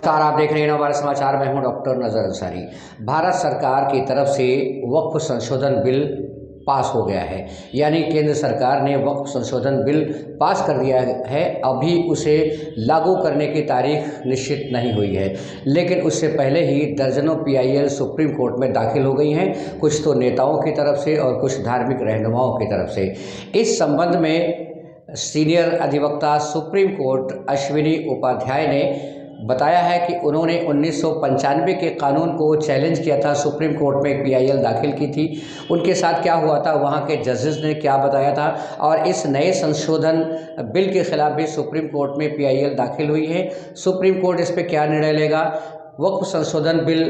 नमस्कार, आप देख रहे हैं नवभारत समाचार। मैं हूं डॉक्टर नजर अंसारी। भारत सरकार की तरफ से वक्फ संशोधन बिल पास हो गया है, यानी केंद्र सरकार ने वक्फ संशोधन बिल पास कर दिया है। अभी उसे लागू करने की तारीख निश्चित नहीं हुई है, लेकिन उससे पहले ही दर्जनों पीआईएल सुप्रीम कोर्ट में दाखिल हो गई हैं, कुछ तो नेताओं की तरफ से और कुछ धार्मिक रहनुमाओं की तरफ से। इस संबंध में सीनियर अधिवक्ता सुप्रीम कोर्ट अश्विनी उपाध्याय ने बताया है कि उन्होंने 1995 के कानून को चैलेंज किया था। सुप्रीम कोर्ट में एक पीआईएल दाखिल की थी, उनके साथ क्या हुआ था, वहां के जजेस ने क्या बताया था, और इस नए संशोधन बिल के खिलाफ भी सुप्रीम कोर्ट में पीआईएल दाखिल हुई है। सुप्रीम कोर्ट इस पर क्या निर्णय लेगा, वक्फ संशोधन बिल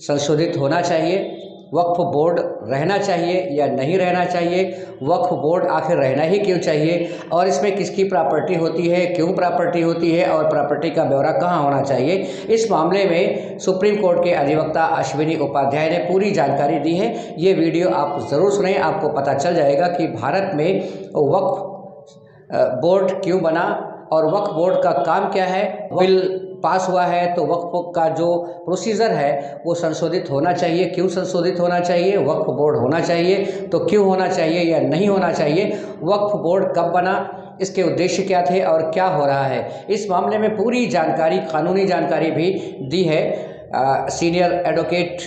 संशोधित होना चाहिए, वक्फ बोर्ड रहना चाहिए या नहीं रहना चाहिए, वक्फ बोर्ड आखिर रहना ही क्यों चाहिए, और इसमें किसकी प्रॉपर्टी होती है, क्यों प्रॉपर्टी होती है, और प्रॉपर्टी का ब्यौरा कहाँ होना चाहिए। इस मामले में सुप्रीम कोर्ट के अधिवक्ता अश्विनी उपाध्याय ने पूरी जानकारी दी है। ये वीडियो आप ज़रूर सुनें, आपको पता चल जाएगा कि भारत में वक्फ बोर्ड क्यों बना और वक्फ बोर्ड का काम क्या है। बिल पास हुआ है तो वक्फ का जो प्रोसीजर है वो संशोधित होना चाहिए, क्यों संशोधित होना चाहिए, वक्फ बोर्ड होना चाहिए तो क्यों होना चाहिए या नहीं होना चाहिए, वक्फ बोर्ड कब बना, इसके उद्देश्य क्या थे और क्या हो रहा है। इस मामले में पूरी जानकारी, कानूनी जानकारी भी दी है सीनियर एडवोकेट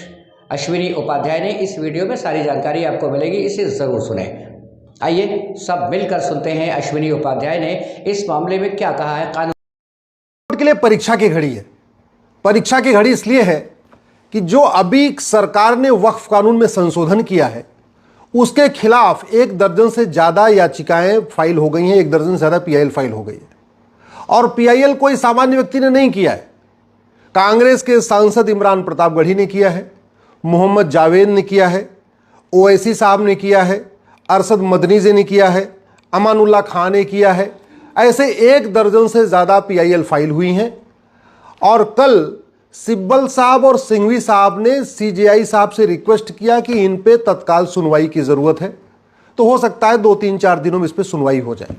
अश्विनी उपाध्याय ने। इस वीडियो में सारी जानकारी आपको मिलेगी, इसे ज़रूर सुनें। आइए सब मिलकर सुनते हैं अश्विनी उपाध्याय ने इस मामले में क्या कहा है। कानून के लिए परीक्षा की घड़ी है। परीक्षा की घड़ी इसलिए है कि जो अभी सरकार ने वक्फ कानून में संशोधन किया है उसके खिलाफ 1 दर्जन से ज्यादा याचिकाएं फाइल हो गई हैं, 1 दर्जन से ज्यादा पीआईएल फाइल हो गई है। और पीआईएल कोई सामान्य व्यक्ति ने नहीं किया है। कांग्रेस के सांसद इमरान प्रतापगढ़ी ने किया है, मोहम्मद जावेद ने किया है, ओवैसी साहब ने किया है, अरशद मदनी जी ने किया है, अमानुल्लाह खान ने किया है। ऐसे 1 दर्जन से ज़्यादा पीआईएल फाइल हुई हैं। और कल सिब्बल साहब और सिंघवी साहब ने सीजेआई साहब से रिक्वेस्ट किया कि इन पे तत्काल सुनवाई की ज़रूरत है, तो हो सकता है 2-3-4 दिनों में इस पे सुनवाई हो जाए।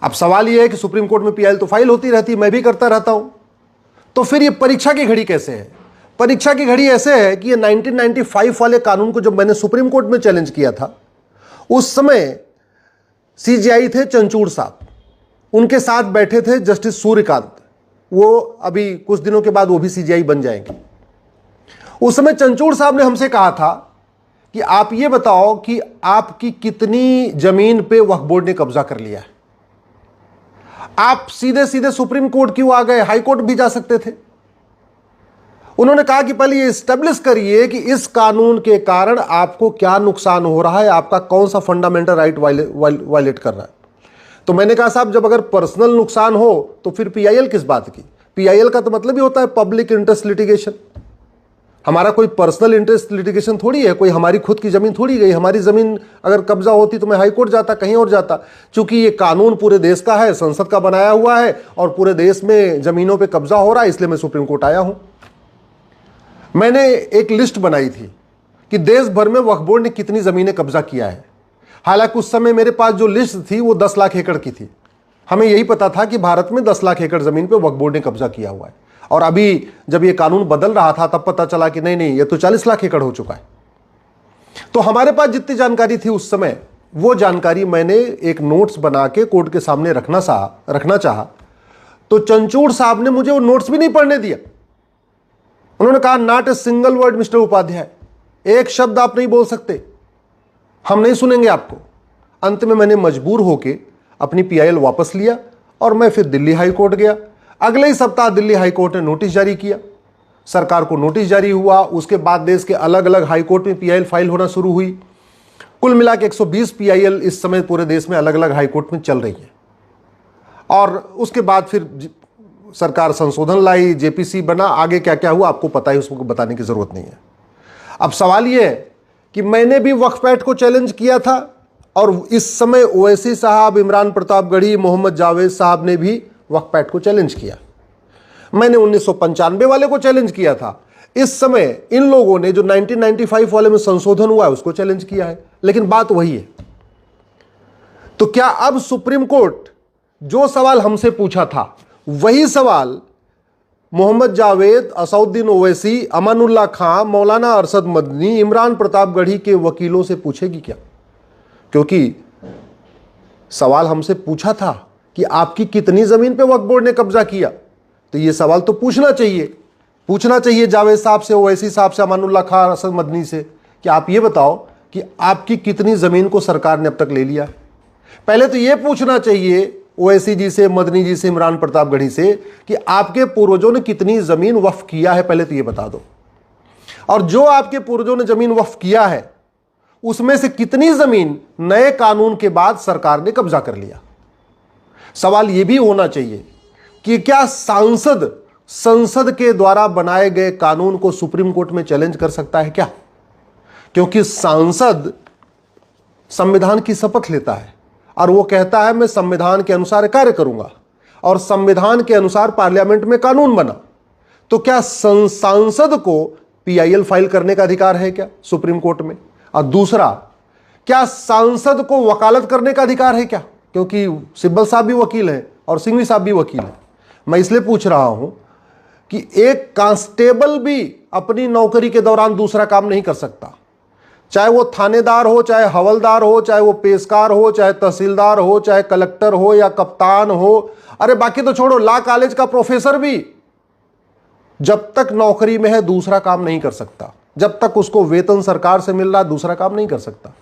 अब सवाल यह है कि सुप्रीम कोर्ट में पीआईएल तो फाइल होती रहती, मैं भी करता रहता हूं, तो फिर ये परीक्षा की घड़ी कैसे है। परीक्षा की घड़ी ऐसे है कि ये 1995 वाले कानून को जब मैंने सुप्रीम कोर्ट में चैलेंज किया था, उस समय सीजेआई थे चंचूड़ साहब, उनके साथ बैठे थे जस्टिस सूर्यकांत, वो अभी कुछ दिनों के बाद वो भी सीजेआई बन जाएंगे। उस समय चंचूड़ साहब ने हमसे कहा था कि आप ये बताओ कि आपकी कितनी जमीन पे वक्फ बोर्ड ने कब्जा कर लिया है। आप सीधे सीधे सुप्रीम कोर्ट क्यों आ गए, हाई कोर्ट भी जा सकते थे। उन्होंने कहा कि पहले ये स्टेब्लिश करिए कि इस कानून के कारण आपको क्या नुकसान हो रहा है, आपका कौन सा फंडामेंटल राइट वायलेट कर रहा है। तो मैंने कहा साहब, जब अगर पर्सनल नुकसान हो तो फिर पीआईएल किस बात की। पीआईएल का तो मतलब ही होता है पब्लिक इंटरेस्ट लिटिगेशन। हमारा कोई पर्सनल इंटरेस्ट लिटिगेशन थोड़ी है, कोई हमारी खुद की जमीन थोड़ी गई। हमारी जमीन अगर कब्जा होती तो मैं हाई कोर्ट जाता, कहीं और जाता। चूंकि ये कानून पूरे देश का है, संसद का बनाया हुआ है और पूरे देश में जमीनों पर कब्जा हो रहा है, इसलिए मैं सुप्रीम कोर्ट आया हूं। मैंने एक लिस्ट बनाई थी कि देश भर में वक्फ बोर्ड ने कितनी जमीनें कब्जा किया है। हालांकि उस समय मेरे पास जो लिस्ट थी वो 10 लाख एकड़ की थी। हमें यही पता था कि भारत में 10 लाख एकड़ जमीन पे वक्फ बोर्ड ने कब्जा किया हुआ है। और अभी जब ये कानून बदल रहा था तब पता चला कि नहीं, ये तो 40 लाख एकड़ हो चुका है। तो हमारे पास जितनी जानकारी थी उस समय, वो जानकारी मैंने एक नोट्स बना के कोर्ट के सामने रखना चाहा। तो चंचूड़ साहब ने मुझे वो नोट्स भी नहीं पढ़ने दिया। उन्होंने कहा, not a single word mister Upadhyay, एक शब्द आप नहीं बोल सकते, हम नहीं सुनेंगे आपको। अंत में मैंने मजबूर होकर अपनी पीआईएल वापस लिया और मैं फिर दिल्ली हाई कोर्ट गया। अगले ही सप्ताह दिल्ली हाई कोर्ट ने नोटिस जारी किया, सरकार को नोटिस जारी हुआ। उसके बाद देश के अलग अलग हाई कोर्ट में पीआईएल फाइल होना शुरू हुई। कुल मिला के 120 पीआईएल इस समय पूरे देश में अलग अलग हाई कोर्ट में चल रही है। और उसके बाद फिर सरकार संशोधन लाई, जेपीसी बना, आगे क्या क्या हुआ आपको पता है, उसको बताने की जरूरत नहीं है। अब सवाल यह है कि मैंने भी वक्फ एक्ट को चैलेंज किया था और इस समय ओवैसी साहब, इमरान प्रतापगढ़ी, मोहम्मद जावेद साहब ने भी वक्फ एक्ट को चैलेंज किया। मैंने 1995 वाले को चैलेंज किया था। इस समय इन लोगों ने जो 1995 वाले में संशोधन हुआ है उसको चैलेंज किया है, लेकिन बात वही है। तो क्या अब सुप्रीम कोर्ट जो सवाल हमसे पूछा था वही सवाल मोहम्मद जावेद, असउद्दीन ओवैसी, अमानुल्लाह खां, मौलाना अरशद मदनी, इमरान प्रतापगढ़ी के वकीलों से पूछेगी क्या? क्योंकि सवाल हमसे पूछा था कि आपकी कितनी जमीन पे वक्फ बोर्ड ने कब्जा किया, तो ये सवाल तो पूछना चाहिए जावेद साहब से, ओवैसी साहब से, अमानुल्लाह खां, अरशद मदनी से कि आप ये बताओ कि आपकी कितनी जमीन को सरकार ने अब तक ले लिया है। पहले तो ये पूछना चाहिए ओवैसी जी से, मदनी जी से, इमरान प्रतापगढ़ी से कि आपके पूर्वजों ने कितनी जमीन वक्फ किया है, पहले तो ये बता दो। और जो आपके पूर्वजों ने जमीन वक्फ किया है उसमें से कितनी जमीन नए कानून के बाद सरकार ने कब्जा कर लिया। सवाल यह भी होना चाहिए कि क्या संसद के द्वारा बनाए गए कानून को सुप्रीम कोर्ट में चैलेंज कर सकता है क्या? क्योंकि सांसद संविधान की शपथ लेता है और वो कहता है मैं संविधान के अनुसार कार्य करूंगा, और संविधान के अनुसार पार्लियामेंट में कानून बना, तो क्या सांसद को पीआईएल फाइल करने का अधिकार है क्या सुप्रीम कोर्ट में? और दूसरा, क्या सांसद को वकालत करने का अधिकार है क्या? क्योंकि सिब्बल साहब भी वकील हैं और सिंघवी साहब भी वकील हैं। मैं इसलिए पूछ रहा हूं कि एक कांस्टेबल भी अपनी नौकरी के दौरान दूसरा काम नहीं कर सकता, चाहे वो थानेदार हो, चाहे हवलदार हो, चाहे वो पेशकार हो, चाहे तहसीलदार हो, चाहे कलेक्टर हो या कप्तान हो। अरे बाकी तो छोड़ो, लॉ कॉलेज का प्रोफेसर भी जब तक नौकरी में है दूसरा काम नहीं कर सकता, जब तक उसको वेतन सरकार से मिल रहा दूसरा काम नहीं कर सकता।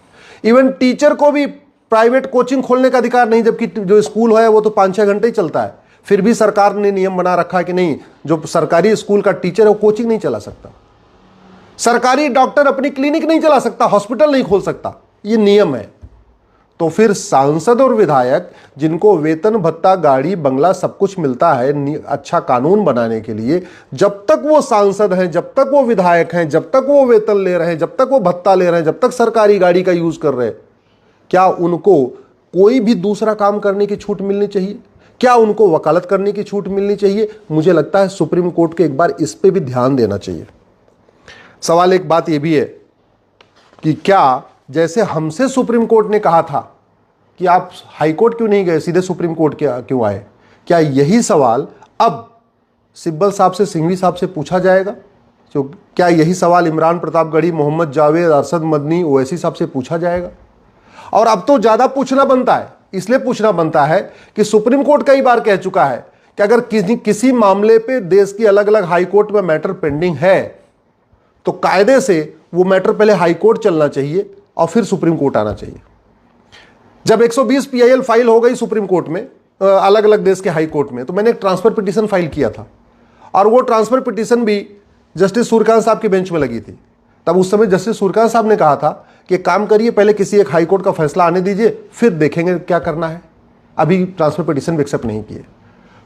इवन टीचर को भी प्राइवेट कोचिंग खोलने का अधिकार नहीं, जबकि जो स्कूल है वो तो 5-6 घंटे ही चलता है, फिर भी सरकार ने नियम बना रखा है कि नहीं, जो सरकारी स्कूल का टीचर है वो कोचिंग नहीं चला सकता। सरकारी डॉक्टर अपनी क्लिनिक नहीं चला सकता, हॉस्पिटल नहीं खोल सकता, ये नियम है। तो फिर सांसद और विधायक जिनको वेतन भत्ता, गाड़ी, बंगला सब कुछ मिलता है अच्छा कानून बनाने के लिए, जब तक वो सांसद हैं, जब तक वो विधायक हैं, जब तक वो वेतन ले रहे हैं, जब तक वो भत्ता ले रहे हैं, जब तक सरकारी गाड़ी का यूज कर रहे हैं, क्या उनको कोई भी दूसरा काम करने की छूट मिलनी चाहिए? क्या उनको वकालत करने की छूट मिलनी चाहिए? मुझे लगता है सुप्रीम कोर्ट को एक बार इस पे भी ध्यान देना चाहिए। सवाल एक बात यह भी है कि क्या जैसे हमसे सुप्रीम कोर्ट ने कहा था कि आप हाई कोर्ट क्यों नहीं गए, सीधे सुप्रीम कोर्ट क्यों आए, क्या यही सवाल अब सिब्बल साहब से, सिंघवी साहब से पूछा जाएगा? तो क्या यही सवाल इमरान प्रतापगढ़ी, मोहम्मद जावेद, अरशद मदनी, ओवैसी साहब से पूछा जाएगा? और अब तो ज्यादा पूछना बनता है, इसलिए पूछना बनता है कि सुप्रीम कोर्ट कई बार कह चुका है कि अगर किसी मामले पे देश की अलग अलग हाई कोर्ट में मैटर पेंडिंग है तो कायदे से वो मैटर पहले हाई कोर्ट चलना चाहिए और फिर सुप्रीम कोर्ट आना चाहिए। जब 120 पीआईएल फाइल हो गई सुप्रीम कोर्ट में, अलग अलग देश के हाई कोर्ट में, तो मैंने एक ट्रांसफर पिटीशन फाइल किया था, और वो ट्रांसफर पिटीशन भी जस्टिस सूर्यकांत साहब की बेंच में लगी थी। तब उस समय जस्टिस सूर्यकांत साहब ने कहा था कि काम करिए, पहले किसी एक हाई कोर्ट का फैसला आने दीजिए, फिर देखेंगे क्या करना है। अभी ट्रांसफर पिटीशन भी एक्सेप्ट नहीं किए।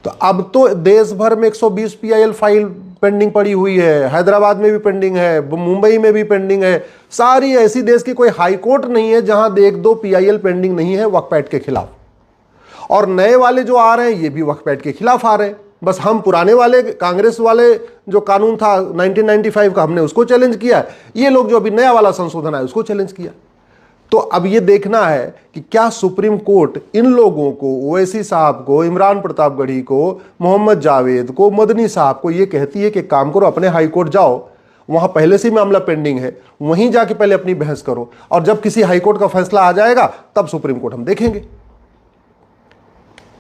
तो अब तो देश भर में 120 पीआईएल फाइल पेंडिंग पड़ी हुई है, हैदराबाद में भी पेंडिंग है, मुंबई में भी पेंडिंग है। सारी ऐसी देश की कोई हाई कोर्ट नहीं है जहां 1-2 पीआईएल पेंडिंग नहीं है वक्फ एक्ट के खिलाफ। और नए वाले जो आ रहे हैं ये भी वक्फ एक्ट के खिलाफ आ रहे हैं। बस हम पुराने वाले कांग्रेस वाले जो कानून था 1995 का, हमने उसको चैलेंज किया, ये लोग जो अभी नया वाला संशोधन है उसको चैलेंज किया। तो अब ये देखना है कि क्या सुप्रीम कोर्ट इन लोगों को, ओवैसी साहब को, इमरान प्रतापगढ़ी को, मोहम्मद जावेद को, मदनी साहब को, ये कहती है कि काम करो, अपने हाई कोर्ट जाओ, वहां पहले से मामला पेंडिंग है, वहीं जाके पहले अपनी बहस करो, और जब किसी हाई कोर्ट का फैसला आ जाएगा तब सुप्रीम कोर्ट हम देखेंगे।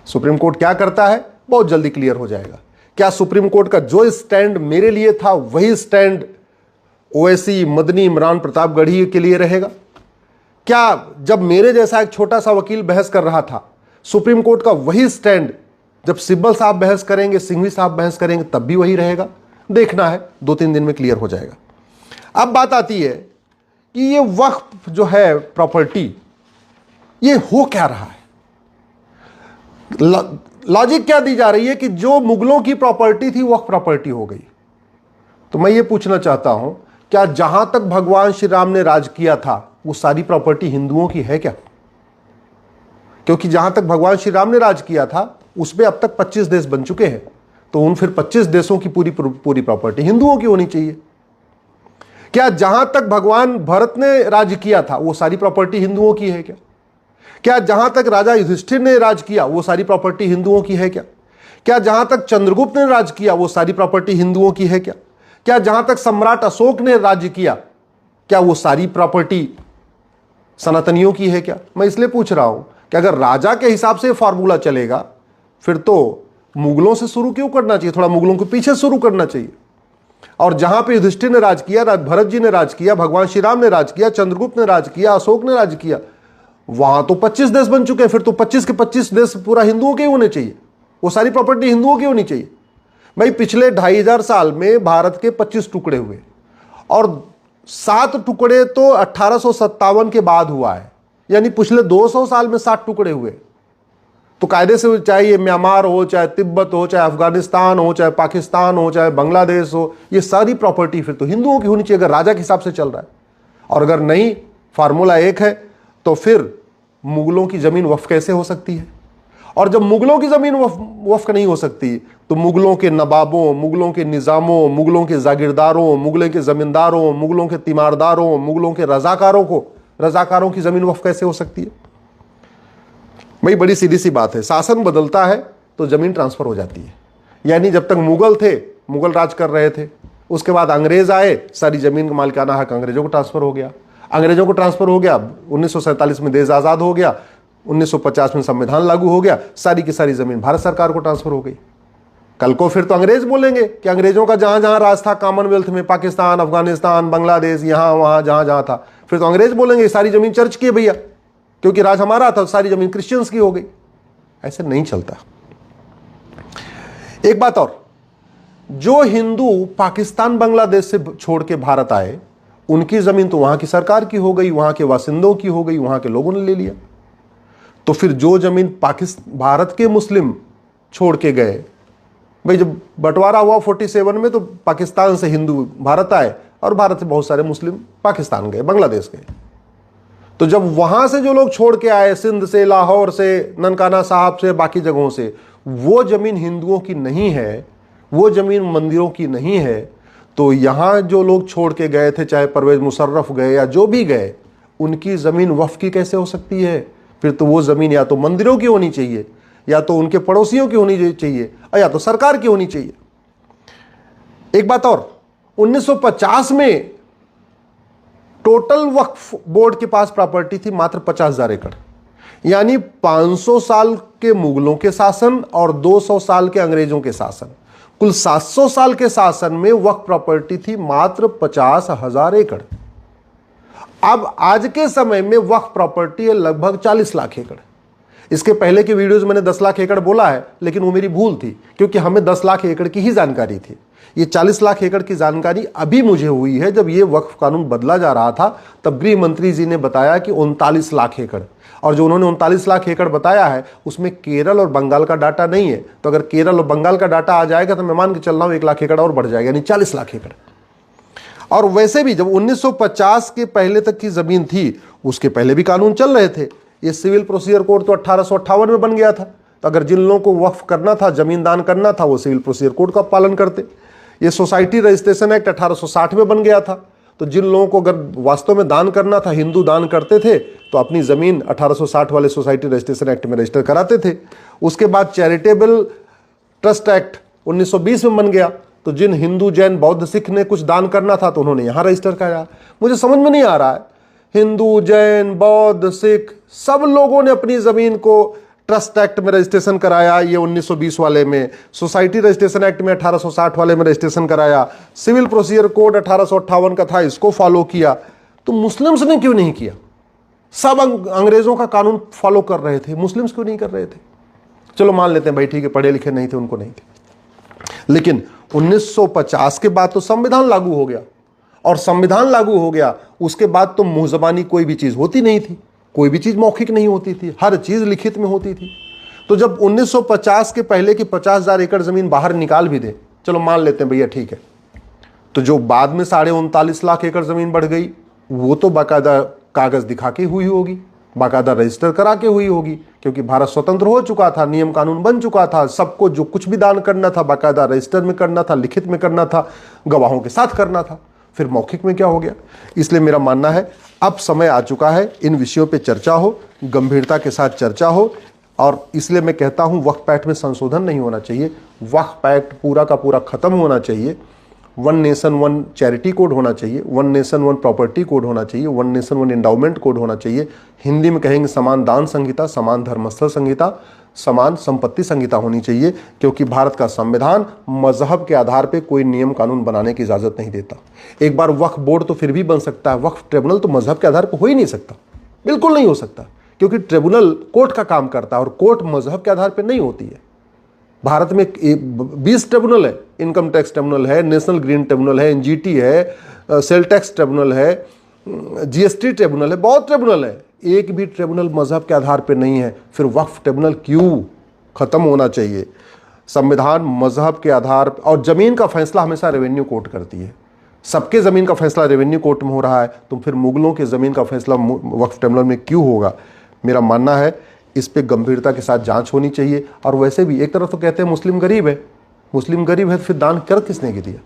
सुप्रीम कोर्ट क्या करता है बहुत जल्दी क्लियर हो जाएगा। क्या सुप्रीम कोर्ट का जो स्टैंड मेरे लिए था वही स्टैंड ओवैसी, मदनी, इमरान प्रतापगढ़ी के लिए रहेगा? क्या जब मेरे जैसा एक छोटा सा वकील बहस कर रहा था, सुप्रीम कोर्ट का वही स्टैंड जब सिब्बल साहब बहस करेंगे, सिंघवी साहब बहस करेंगे, तब भी वही रहेगा? देखना है, 2-3 दिन में क्लियर हो जाएगा। अब बात आती है कि ये वक्फ जो है प्रॉपर्टी, ये हो क्या रहा है? लॉजिक क्या दी जा रही है कि जो मुगलों की प्रॉपर्टी थी वक्फ प्रॉपर्टी हो गई। तो मैं ये पूछना चाहता हूं, क्या जहां तक भगवान श्री राम ने राज किया था वो सारी प्रॉपर्टी हिंदुओं की है क्या? क्योंकि जहां तक भगवान श्री राम ने राज किया था उसमें अब तक 25 देश बन चुके हैं, तो उन फिर 25 देशों की पूरी प्रॉपर्टी हिंदुओं की होनी चाहिए। क्या जहां तक भगवान भरत ने राज किया था वो सारी प्रॉपर्टी हिंदुओं की है क्या? क्या जहां तक राजा युधिष्ठिर ने राज किया वो सारी प्रॉपर्टी हिंदुओं की है क्या? क्या जहां तक चंद्रगुप्त ने राज किया वो सारी प्रॉपर्टी हिंदुओं की है क्या? क्या जहां तक सम्राट अशोक ने राज्य किया क्या वो सारी प्रॉपर्टी सनातनियों की है क्या? मैं इसलिए पूछ रहा हूं कि अगर राजा के हिसाब से फॉर्मूला चलेगा फिर तो मुगलों से शुरू क्यों करना चाहिए, थोड़ा मुगलों के पीछे शुरू करना चाहिए। और जहां पे युधिष्ठिर ने राज किया, भरत जी ने राज किया, भगवान श्री राम ने राज किया, चंद्रगुप्त ने राज किया, अशोक ने राज किया, वहां तो 25 देश बन चुके हैं, फिर तो 25 के 25 देश पूरा हिंदुओं के होने चाहिए, वो सारी प्रॉपर्टी हिंदुओं की होनी चाहिए। भाई पिछले 2500 साल में भारत के 25 टुकड़े हुए और 7 टुकड़े तो 1857 के बाद हुआ है, यानी पिछले 200 साल में 7 टुकड़े हुए। तो कायदे से चाहे ये म्यांमार हो, चाहे तिब्बत हो, चाहे अफगानिस्तान हो, चाहे पाकिस्तान हो, चाहे बांग्लादेश हो, ये सारी प्रॉपर्टी फिर तो हिंदुओं की होनी चाहिए अगर राजा के हिसाब से चल रहा है। और अगर नहीं, फार्मूला एक है, तो फिर मुगलों की जमीन वक्फ कैसे हो सकती है? और जब मुगलों की जमीन वक्फ नहीं हो सकती तो मुगलों के नवाबों, मुगलों के निजामों, मुगलों के जागीरदारों, मुगलों के जमींदारों, मुगलों के तीमारदारों, मुगलों के रजाकारों की जमीन वक्फ कैसे हो सकती है? भाई बड़ी सीधी सी बात है, शासन बदलता है तो जमीन ट्रांसफर हो जाती है। यानी जब तक मुगल थे, मुगल राज कर रहे थे, उसके बाद अंग्रेज आए, सारी जमीन का मालिकाना हक अंग्रेजों को ट्रांसफर हो गया। 1947 में देश आजाद हो गया, 1950 में संविधान लागू हो गया, सारी की सारी जमीन भारत सरकार को ट्रांसफर हो गई। कल को फिर तो अंग्रेज बोलेंगे कि अंग्रेजों का जहां जहां राज था कॉमनवेल्थ में, पाकिस्तान, अफगानिस्तान, बांग्लादेश, यहां वहां जहां जहां था, फिर तो अंग्रेज बोलेंगे सारी जमीन चर्च की है भैया, क्योंकि राज हमारा था, सारी जमीन क्रिश्चियंस की हो गई। ऐसे नहीं चलता। एक बात और, जो हिंदू पाकिस्तान बांग्लादेश से छोड़ के भारत आए, उनकी जमीन तो वहां की सरकार की हो गई, वहां के वासिंदों की हो गई, वहां के लोगों ने ले लिया। तो फिर जो जमीन भारत के मुस्लिम छोड़ के गए, भाई जब बंटवारा हुआ 47 में, तो पाकिस्तान से हिंदू भारत आए और भारत से बहुत सारे मुस्लिम पाकिस्तान गए, बांग्लादेश गए। तो जब वहां से जो लोग छोड़ के आए, सिंध से, लाहौर से, ननकाना साहब से, बाकी जगहों से, वो जमीन हिंदुओं की नहीं है, वो जमीन मंदिरों की नहीं है, तो यहां जो लोग छोड़ के गए थे, चाहे परवेज मुशर्रफ गए या जो भी गए, उनकी जमीन वक्फ की कैसे हो सकती है? फिर तो वो जमीन या तो मंदिरों की होनी चाहिए, या तो उनके पड़ोसियों की होनी चाहिए, या तो सरकार की होनी चाहिए। एक बात और, 1950 में टोटल वक्फ बोर्ड के पास प्रॉपर्टी थी मात्र 50,000 एकड़, यानी 500 साल के मुगलों के शासन और 200 साल के अंग्रेजों के शासन, कुल 700 साल के शासन में वक्फ प्रॉपर्टी थी मात्र 50,000 एकड़। अब आज के समय में वक्फ प्रॉपर्टी है लगभग 40 लाख एकड़। इसके पहले की वीडियोस मैंने 10 लाख एकड़ बोला है, लेकिन वो मेरी भूल थी, क्योंकि हमें 10 लाख एकड़ की ही जानकारी थी। ये 40 लाख एकड़ की जानकारी अभी मुझे हुई है, जब ये वक्फ कानून बदला जा रहा था, तब गृह मंत्री जी ने बताया कि 39 लाख एकड़, और जो उन्होंने 39 लाख एकड़ बताया है उसमें केरल और बंगाल का डाटा नहीं है। तो अगर केरल और बंगाल का डाटा आ जाएगा तो मैं मान के चल रहा हूं 1 लाख एकड़ और बढ़ जाएगा, यानी 40 लाख एकड़। और वैसे भी जब 1950 के पहले तक की जमीन थी, उसके पहले भी कानून चल रहे थे। ये सिविल प्रोसीजर कोड तो 1858 में बन गया था, तो अगर जिन लोगों को वक्फ करना था, जमीन दान करना था, वो सिविल प्रोसीजर कोड का पालन करते। ये सोसाइटी रजिस्ट्रेशन एक्ट 1860 में बन गया था, तो जिन लोगों को अगर वास्तव में दान करना था, हिंदू दान करते थे, तो अपनी जमीन 1860 वाले सोसाइटी रजिस्ट्रेशन एक्ट में रजिस्टर कराते थे। उसके बाद चैरिटेबल ट्रस्ट एक्ट 1920 में बन गया, तो जिन हिंदू, जैन, बौद्ध, सिख ने कुछ दान करना था तो उन्होंने यहां रजिस्टर कराया। मुझे समझ में नहीं आ रहा है, हिंदू, जैन, बौद्ध, सिख सब लोगों ने अपनी जमीन को ट्रस्ट एक्ट में रजिस्ट्रेशन कराया, ये 1920 वाले में, सोसाइटी रजिस्ट्रेशन एक्ट में 1860 वाले में रजिस्ट्रेशन कराया, सिविल प्रोसीजर कोड 1858 का था, इसको फॉलो किया। तो मुस्लिम्स ने क्यों नहीं किया? सब अंग्रेजों का कानून फॉलो कर रहे थे, मुस्लिम्स क्यों नहीं कर रहे थे? चलो मान लेते हैं भाई, ठीक है, पढ़े लिखे नहीं थे, उनको नहीं थे। लेकिन 1950 के बाद तो संविधान लागू हो गया, और संविधान लागू हो गया उसके बाद तो मुंह जबानी कोई भी चीज होती नहीं थी, कोई भी चीज मौखिक नहीं होती थी, हर चीज लिखित में होती थी। तो जब 1950 के पहले की 50,000 एकड़ जमीन बाहर निकाल भी दे, चलो मान लेते हैं भैया ठीक है, तो जो बाद में 39.5 लाख एकड़ जमीन बढ़ गई, वो तो बाकायदा कागज दिखा के हुई होगी, बाकायदा रजिस्टर करा के हुई होगी, क्योंकि भारत स्वतंत्र हो चुका था, नियम कानून बन चुका था, सबको जो कुछ भी दान करना था बाकायदा रजिस्टर में करना था, लिखित में करना था, गवाहों के साथ करना था। फिर मौखिक में क्या हो गया? इसलिए मेरा मानना है अब समय आ चुका है इन विषयों पे चर्चा हो, गंभीरता के साथ चर्चा हो, और इसलिए मैं कहता हूँ वक्फ एक्ट में संशोधन नहीं होना चाहिए, वक्फ एक्ट पूरा का पूरा ख़त्म होना चाहिए। One nation one charity code होना चाहिए, one nation one property code होना चाहिए, one nation one endowment code होना चाहिए। हिंदी में कहेंगे समान दान संहिता, समान धर्मस्थल संहिता, समान संपत्ति संहिता होनी चाहिए, क्योंकि भारत का संविधान मजहब के आधार पर कोई नियम कानून बनाने की इजाज़त नहीं देता। एक बार वक्फ बोर्ड तो फिर भी बन सकता है, वक्फ ट्रिब्यूनल तो मजहब के आधार पर हो ही नहीं सकता, बिल्कुल नहीं हो सकता, क्योंकि ट्रिब्यूनल कोर्ट का काम करता है और कोर्ट मजहब के आधार पर नहीं होती है। भारत में 20 ट्रिब्यूनल है, इनकम टैक्स ट्रिब्यूनल है, नेशनल ग्रीन ट्रिब्यूनल है, एनजीटी है, सेल टैक्स ट्रिब्यूनल है, जीएसटी ट्रिब्यूनल है, बहुत ट्रिब्यूनल है। एक भी ट्रिब्यूनल मजहब के आधार पर नहीं है, फिर वक्फ ट्रिब्यूनल क्यों? खत्म होना चाहिए। संविधान मजहब के आधार और जमीन का फैसला हमेशा रेवेन्यू कोर्ट करती है। सबके ज़मीन का फैसला रेवेन्यू कोर्ट में हो रहा है, तो फिर मुगलों के ज़मीन का फैसला वक्फ ट्रिब्यूनल में क्यों होगा? मेरा मानना है इस पे गंभीरता के साथ जांच होनी चाहिए। और वैसे भी एक तरफ तो कहते हैं मुस्लिम गरीब है, मुस्लिम गरीब है तो फिर दान कर किसने दिया?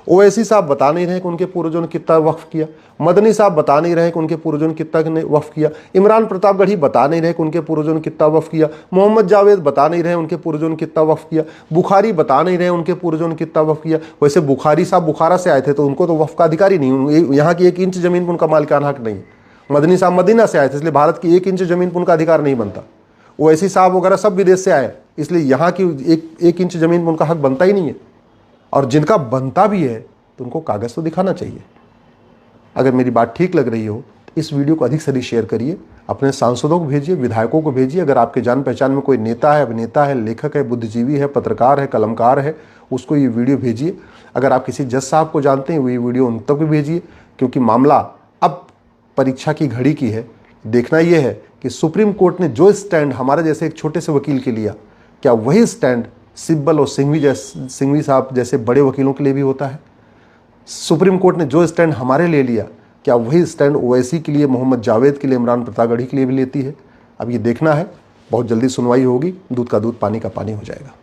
ओवैसी साहब बता नहीं रहे कि उनके पूर्वजों ने कितना वक्फ किया, मदनी साहब बता नहीं रहे कि उनके पूर्वजों ने कितना वक्फ किया, इमरान प्रतापगढ़ी बता नहीं रहे कि उनके पूर्वजों ने कितना वक्फ किया, मोहम्मद जावेद बता नहीं रहे उनके पूर्वजों ने कितना वक्फ किया, बुखारी बता नहीं रहे उनके पूर्वजों ने कितना वक्फ किया। वैसे बुखारी साहब बुखारा से आए थे तो उनको तो वक्फ का अधिकार ही नहीं, यहाँ की 1 इंच जमीन पर उनका मालिकाना हक नहीं। मदनी साहब मदीना से आए थे, इसलिए भारत की 1 इंच जमीन पर उनका अधिकार नहीं बनता। ओवैसी साहब वगैरह सब विदेश से आए, इसलिए यहाँ की एक इंच जमीन पर उनका हक बनता ही नहीं है। और जिनका बनता भी है तो उनको कागज़ तो दिखाना चाहिए। अगर मेरी बात ठीक लग रही हो तो इस वीडियो को अधिक से अधिक शेयर करिए, अपने सांसदों को भेजिए, विधायकों को भेजिए। अगर आपके जान पहचान में कोई नेता है, अभिनेता है, लेखक है, बुद्धिजीवी है, पत्रकार है, कलमकार है, उसको ये वीडियो भेजिए। अगर आप किसी जज साहब को जानते हैं, ये वीडियो उन तक भी भेजिए, क्योंकि मामला अब परीक्षा की घड़ी की है। देखना यह है कि सुप्रीम कोर्ट ने जो स्टैंड हमारे जैसे एक छोटे से वकील के लिया, क्या वही स्टैंड सिब्बल और सिंघवी साहब जैसे बड़े वकीलों के लिए भी होता है? सुप्रीम कोर्ट ने जो स्टैंड हमारे लिए लिया, क्या वही स्टैंड ओवैसी के लिए, मोहम्मद जावेद के लिए, इमरान प्रतापगढ़ी के लिए भी लेती है? अब ये देखना है। बहुत जल्दी सुनवाई होगी, दूध का दूध पानी का पानी हो जाएगा।